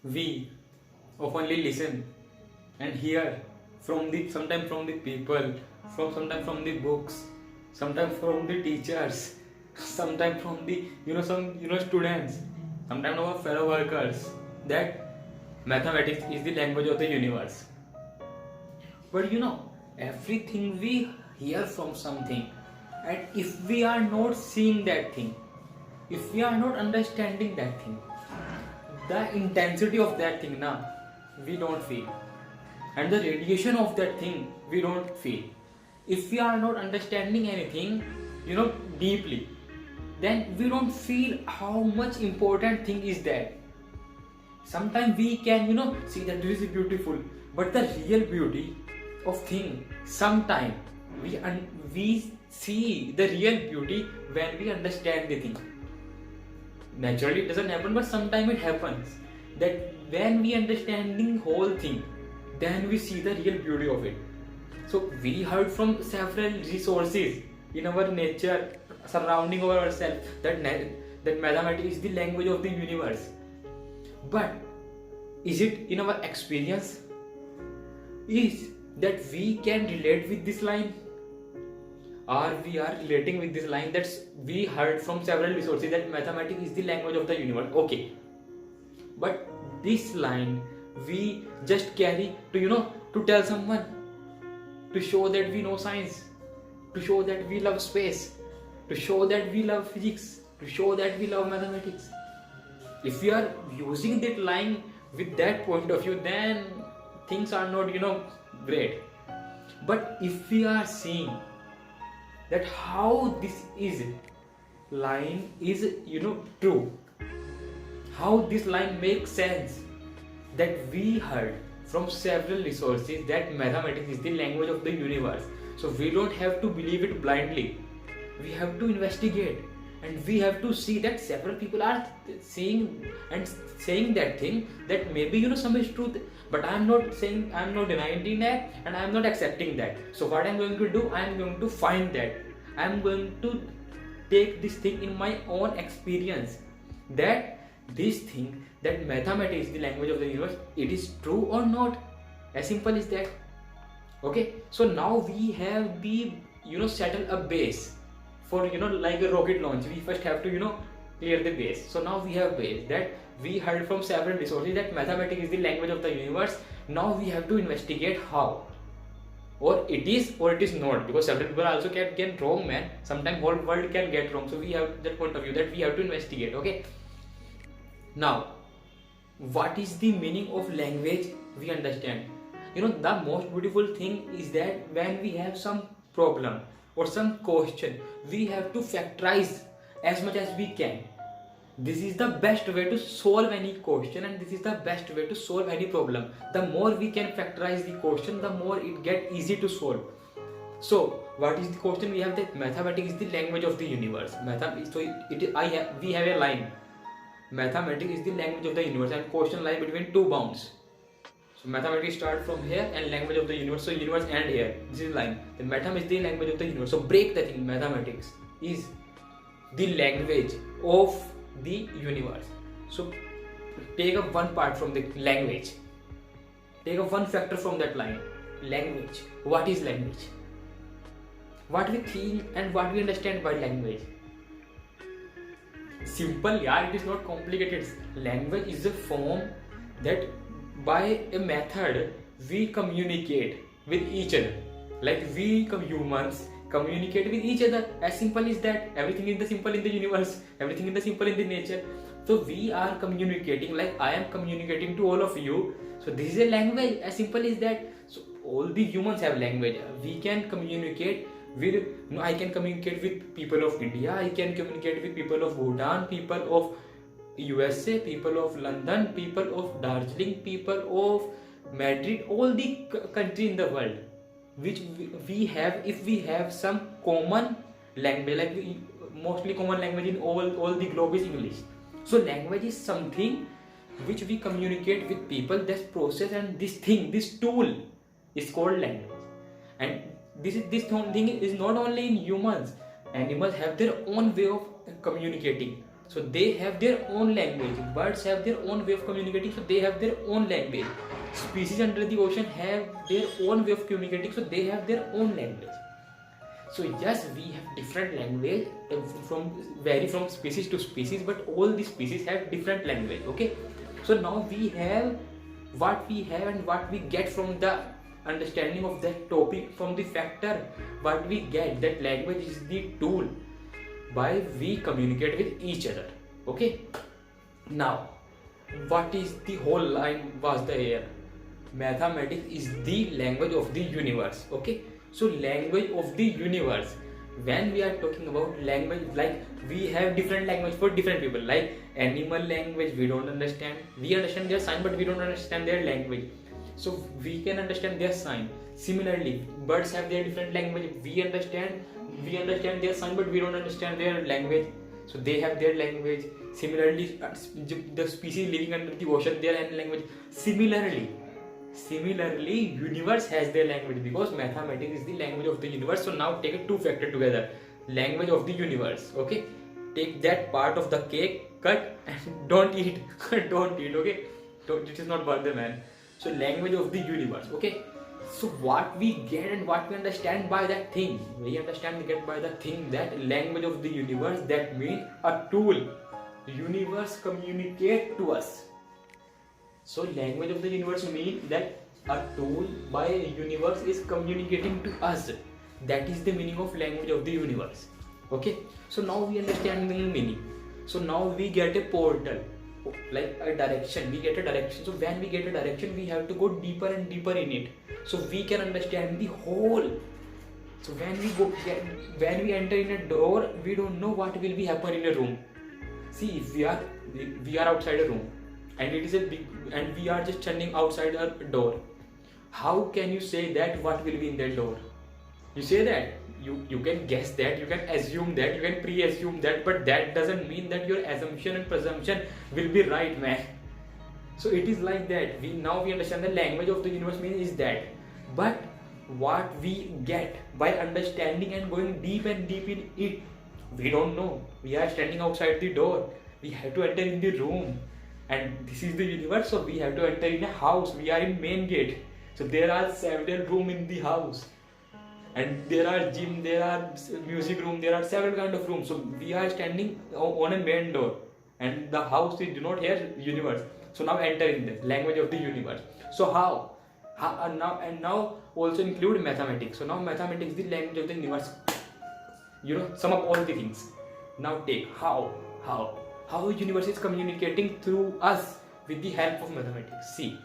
we oftenly listen and hear from the sometimes from the people, sometimes from the books, sometimes from the teachers, sometimes from the some students, sometimes our fellow workers, that mathematics is the language of the universe. But everything we hear from something, and if we are not seeing that thing, if we are not understanding that thing, the intensity of that thing now we don't feel, and the radiation of that thing we don't feel. If we are not understanding anything deeply, then we don't feel how much important thing is that. Sometimes we can see that this is beautiful, but the real beauty of thing, sometimes we see the real beauty when we understand the thing. Naturally it doesn't happen, but sometimes it happens that when we understanding whole thing, then we see the real beauty of it. So we heard from several resources in our nature surrounding ourselves that mathematics is the language of the universe. But is it in our experience? Is that we can relate with this line? Or we are relating with this line that we heard from several resources that mathematics is the language of the universe. Okay. But this line we just carry to to tell someone, to show that we know science, to show that we love space, to show that we love physics, to show that we love mathematics. If we are using that line with that point of view, then things are not great. But if we are seeing that how this is line is true, how this line makes sense, that we heard from several resources that mathematics is the language of the universe. So we don't have to believe it blindly, we have to investigate, and we have to see that several people are seeing and saying that thing, that maybe some is truth, but I'm not saying, I'm not denying that, and I'm not accepting that. So what I'm going to do, I'm going to find that, I'm going to take this thing in my own experience, that this thing, that mathematics is the language of the universe, it is true or not. As simple as that. Okay, so now we have the settle a base for like a rocket launch. We first have to clear the base. So now we have base that we heard from several resources that mathematics is the language of the universe. Now we have to investigate how, or it is not, because several people also can get wrong, man. Sometimes whole world can get wrong. So we have that point of view that we have to investigate. Okay, now what is the meaning of language? We understand. The most beautiful thing is that when we have some problem or some question, we have to factorize as much as we can. This is the best way to solve any question, and this is the best way to solve any problem. The more we can factorize the question, the more it get easy to solve. So what is the question? We have that mathematics is the language of the universe. We have a line. Mathematics is the language of the universe, and question lies between two bounds. So mathematics start from here and language of the universe. So universe end here. This is line. The mathematics is the language of the universe. So break the thing. Mathematics is the language of the universe. So take up one part from the language. Take up one factor from that line. Language. What is language? What we think and what we understand by language. Simple, yeah, it is not complicated. Language is a form that by a method we communicate with each other. Like we humans communicate with each other. As simple as that. Everything is the simple in the universe. Everything is the simple in the nature. So we are communicating, like I am communicating to all of you. So this is a language. As simple as that. So all the humans have language. We can communicate with, I can communicate with people of India, I can communicate with people of Bhutan, people of USA, people of London, people of Darjeeling, people of Madrid, all the country in the world, which we have, if we have some common language, like mostly common language in all the globe is English. So language is something which we communicate with people, this process, and this thing, this tool is called language. And this thing is not only in humans. Animals have their own way of communicating. So they have their own language. Birds have their own way of communicating, so they have their own language. Species under the ocean have their own way of communicating, so they have their own language. So yes, we have different language, vary from species to species, but all the species have different language. Okay, so now we have what we have and what we get from the understanding of that topic, from the factor what we get, that language is the tool by we communicate with each other. Okay, now what is the whole line was the here? Mathematics is the language of the universe. Okay, so language of the universe, when we are talking about language, like we have different language for different people. Like animal language we don't understand, we understand their sign but we don't understand their language, so we can understand their sign. Similarly, birds have their different language, we understand their sign but we don't understand their language, so they have their language. Similarly, the species living under the ocean, their language. Similarly, universe has their language, because mathematics is the language of the universe. So now take two factor together, language of the universe. Okay, take that part of the cake, cut and don't eat. Don't eat. Okay, it is not birthday, man. So language of the universe. Okay, so what we get and what we understand by that thing, we understand and get by the thing, that language of the universe, that means a tool. Universe communicate to us. So language of the universe means that a tool by universe is communicating to us. That is the meaning of language of the universe. Okay, so now we understand the meaning. So now we get a portal, like a direction. We get a direction. So when we get a direction, we have to go deeper and deeper in it, so we can understand the whole. So when we enter in a door, we don't know what will be happen in a room. See, if we are outside a room, and it is a big, and we are just standing outside a door, how can you say that what will be in that door? You say that you can guess that, you can assume that, you can pre-assume that, but that doesn't mean that your assumption and presumption will be right, man. So it is like that. Now we understand the language of the universe means is that. But what we get by understanding and going deep and deep in it, we don't know. We are standing outside the door, we have to enter in the room, and this is the universe, so we have to enter in a house. We are in main gate, so there are several rooms in the house, and there are gym, there are music room, there are several kind of rooms. So we are standing on a main door, and the house is do not hear universe. So now enter in the language of the universe. So how now also include mathematics. So now mathematics is the language of the universe. Sum up all the things. Now take how universe is communicating through us with the help of mathematics. See,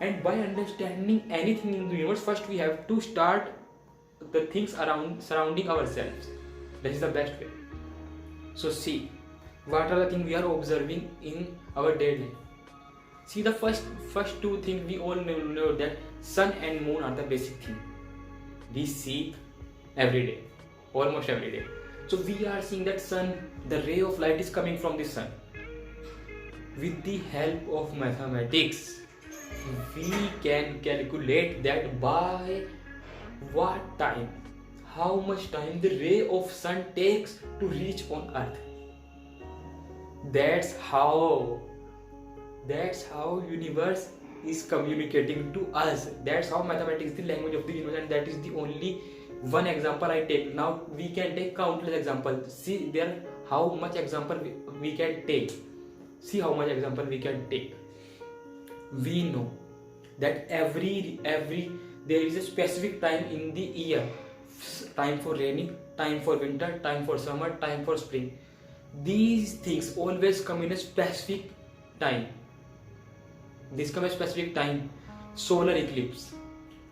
and by understanding anything in the universe, first we have to start the things surrounding ourselves. That is the best way. So see, what are the things we are observing in our daily life? See, the first two things we all know that sun and moon are the basic thing we see every day, almost every day. So we are seeing that sun, the ray of light is coming from the sun. With the help of mathematics, we can calculate that by what time, how much time the ray of sun takes to reach on earth. That's how universe is communicating to us. That's how mathematics is the language of the universe, and that is the only one example I take. Now we can take countless examples. See there how much example we can take. See how much example we can take. We know that every there is a specific time in the year. Time for raining, time for winter, time for summer, time for spring. These things always come in a specific time. This come a specific time. Solar eclipse,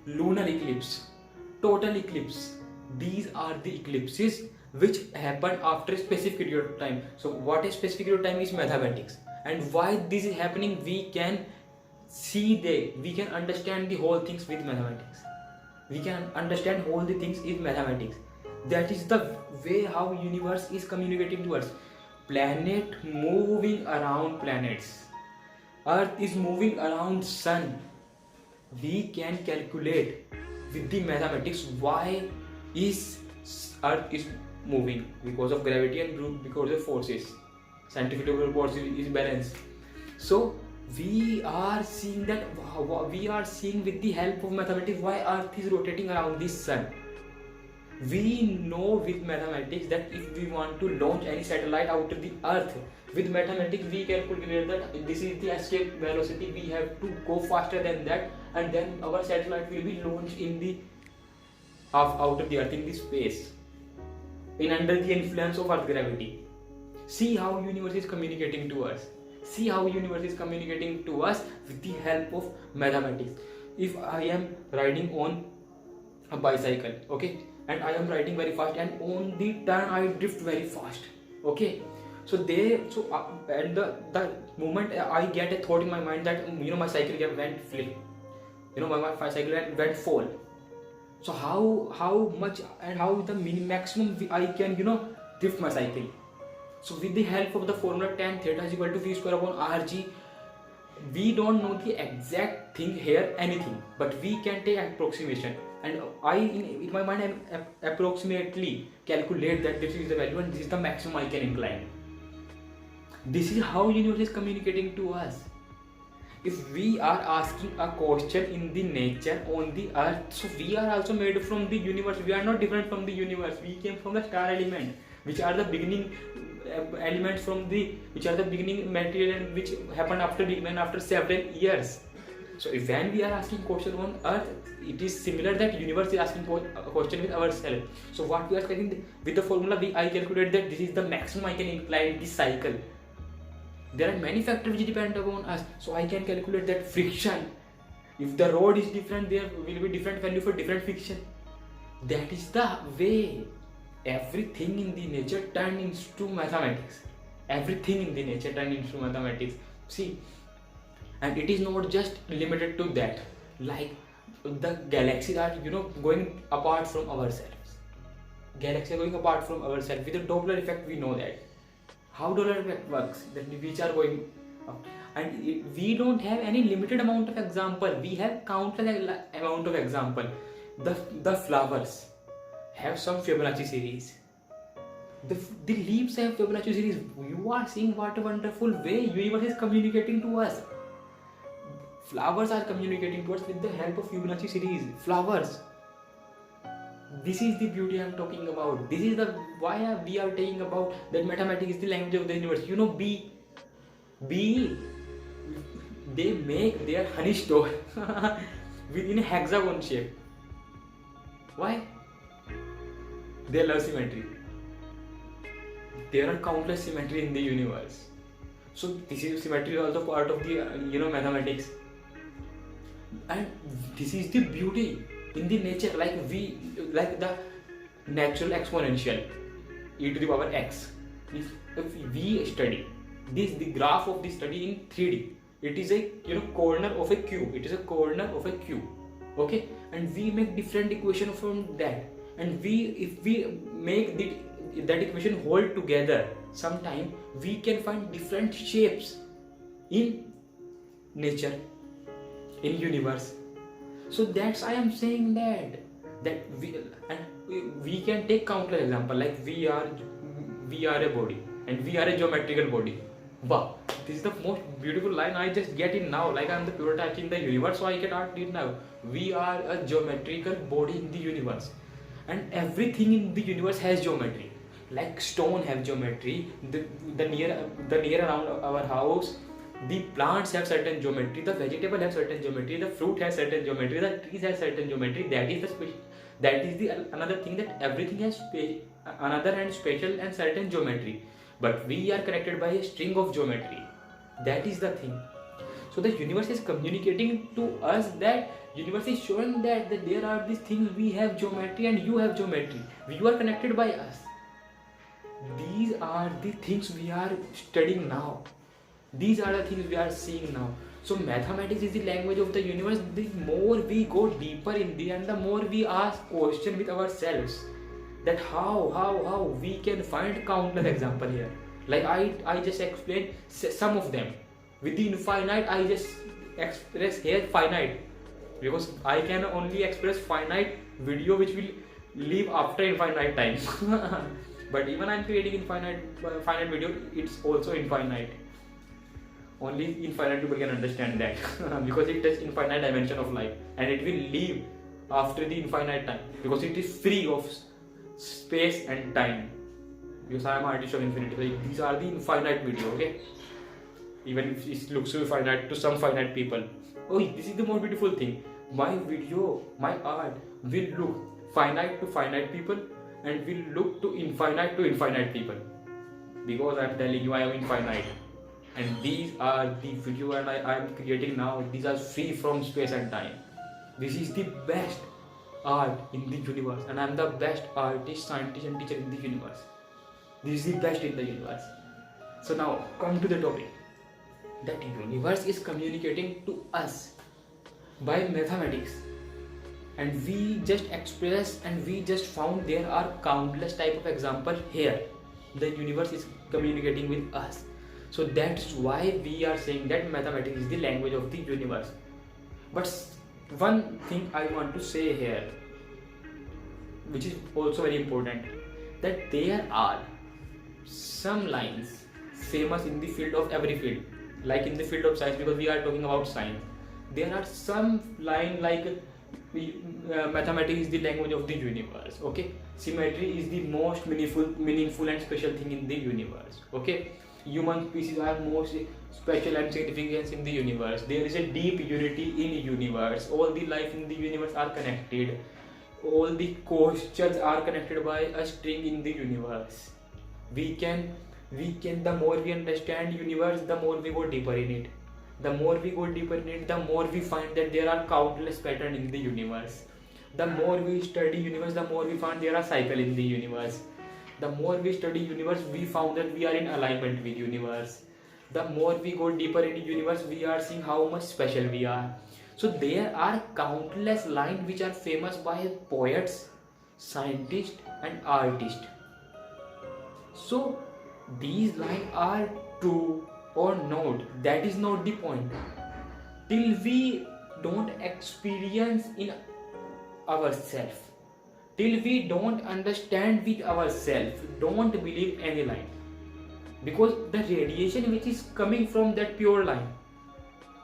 lunar eclipse, total eclipse. These are the eclipses which happen after a specific period of time. So what a specific period of time is mathematics, and why this is happening we can we can understand the whole things with mathematics. We can understand all the things in mathematics. That is the way how universe is communicating to us. Planet moving around planets, earth is moving around sun. We can calculate with the mathematics why is earth is moving, because of gravity and because of forces. scientific reports is balanced. So we are seeing that we are seeing with the help of mathematics why Earth is rotating around the sun. We know with mathematics that if we want to launch any satellite out of the Earth, with mathematics we calculate that this is the escape velocity, we have to go faster than that, and then our satellite will be launched in the out of the Earth in the space, in under the influence of Earth gravity. See how universe is communicating to us. See how universe is communicating to us with the help of mathematics. If I am riding on a bicycle, okay, and I am riding very fast, and on the turn I drift very fast, okay. So at the moment I get a thought in my mind that my cycle went flip, my cycle went fall. So how much and how the maximum I can drift my cycle. So with the help of the formula tan theta is equal to v square upon rg, we don't know the exact thing here anything, but we can take approximation, and I in my mind I approximately calculate that this is the value and this is the maximum I can incline. This is how universe is communicating to us. If we are asking a question in the nature on the earth, so we are also made from the universe. We are not different from the universe. We came from the star element, which are the beginning elements from the which are the beginning material and which happened after Big Bang after several years. So if when we are asking question on earth, it is similar that universe is asking a question with ourselves. So what we are studying with the formula, I calculate that this is the maximum I can imply this cycle. There are many factors which depend upon us, so I can calculate that friction. If the road is different, there will be different value for different friction. That is the way everything in the nature turns into mathematics. Everything in the nature turns into mathematics. See, and it is not just limited to that. Like the galaxies are going apart from ourselves. Galaxies are going apart from ourselves. With the Doppler effect, we know that. How Doppler effect works, that which are going up. And we don't have any limited amount of example. We have countless amount of example. The flowers have some Fibonacci series. The leaves have Fibonacci series. You are seeing what a wonderful way universe is communicating to us. Flowers are communicating to us with the help of Fibonacci series. Flowers. This is the beauty I am talking about. This is the why we are talking about that mathematics is the language of the universe. Bee, they make their honey store within a hexagon shape. Why? They love symmetry. There are countless symmetry in the universe. So this is symmetry also part of the mathematics. And this is the beauty in the nature, like the natural exponential e to the power x. If we study the graph of the study in 3D, it is a corner of a cube. It is a corner of a cube. Okay, and we make different equation from that, and if we make that equation hold together, sometime we can find different shapes in nature, in universe. So that's I am saying that we can take countless example, like we are a body and we are a geometrical body. Wow, this is the most beautiful line I just get in now. Like I am the pure touch in the universe, so I can art it now. We are a geometrical body in the universe, and everything in the universe has geometry. Like stone have geometry, the near around our house. The plants have certain geometry, the vegetable have certain geometry, the fruit has certain geometry, the trees have certain geometry. That is the another thing, that everything has another and special and certain geometry. But we are connected by a string of geometry. That is the thing. So the universe is communicating to us, that universe is showing that there are these things, we have geometry and you have geometry. You are connected by us. These are the things we are studying now. These are the things we are seeing now. So mathematics is the language of the universe. The more we go deeper in the, and the more we ask questions with ourselves, that how we can find countless example here. Like I just explained some of them. With the infinite, I just express here finite, because I can only express finite video which will live after infinite time. But even I'm creating finite video, it's also infinite. Only infinite people can understand that because it has infinite dimension of life, and it will live after the infinite time because it is free of space and time. Because I am artist of infinity, so these are the infinite video. Okay, even if it looks so finite to some finite people. Oh, this is the more beautiful thing. My video, my art will look finite to finite people and will look to infinite people, because I am telling you I am infinite, and these are the video and I am creating now. These are free from space and time. This is the best art in the universe, and I am the best artist, scientist and teacher in the universe. This is the best in the universe. So now come to the topic. That universe is communicating to us by mathematics, and we just express and we just found there are countless type of example here. The universe is communicating with us, so that's why we are saying that mathematics is the language of the universe. But one thing I want to say here, which is also very important, that there are some lines famous in the field of every field, like in the field of science, because we are talking about science. There are some line like mathematics is the language of the universe. Okay, symmetry is the most meaningful and special thing in the universe. Okay, human species are most special and significance in the universe. There is a deep unity in universe. All the life in the universe are connected. All the questions are connected by a string in the universe. We can the more we understand universe, the more we go deeper in it. The more we go deeper in it, the more we find that there are countless patterns in the universe. The more we study universe, the more we find there are cycles in the universe. The more we study universe, we found that we are in alignment with universe. The more we go deeper into universe, we are seeing how much special we are. So there are countless lines which are famous by poets, scientists and artists. So these lines are true or not, that is not the point. Till we don't experience in ourselves, till we don't understand with ourselves, don't believe any line, because the radiation which is coming from that pure line,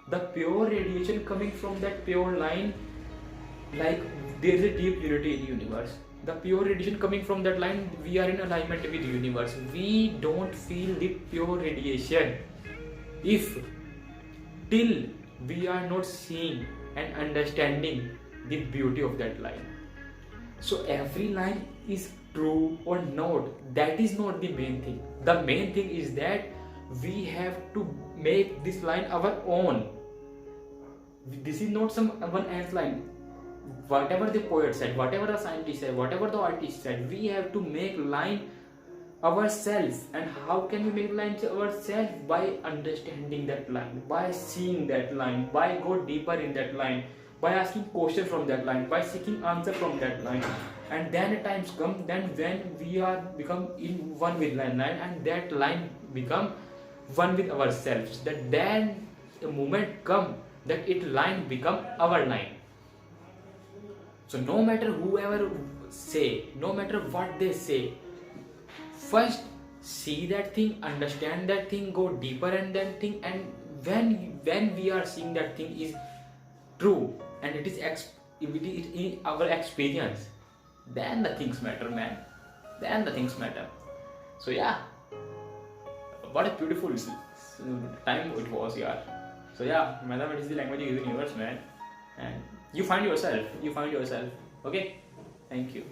the pure radiation coming from that pure line, like there is a deep unity in the universe. The pure radiation coming from that line, we are in alignment with the universe. We don't feel the pure radiation if till we are not seeing and understanding the beauty of that line. So every line is true or not, that is not the main thing. The main thing is that we have to make this line our own. This is not someone else's line. Whatever the poet said, whatever the scientist said, whatever the artist said, we have to make line ourselves. And how can we make lines ourselves? By understanding that line, by seeing that line, by go deeper in that line, by asking questions from that line, by seeking answer from that line. And then times come, then when we are become in one with line, and that line become one with ourselves, that then the moment come that it line become our line. So no matter whoever say, no matter what they say, first see that thing, understand that thing, go deeper in that thing, and when we are seeing that thing is true and it is in our experience, then the things matter, man. Then the things matter. So yeah, what a beautiful time it was, yeah. So yeah, mathematics is the language of the universe, man. And you find yourself. Okay, thank you.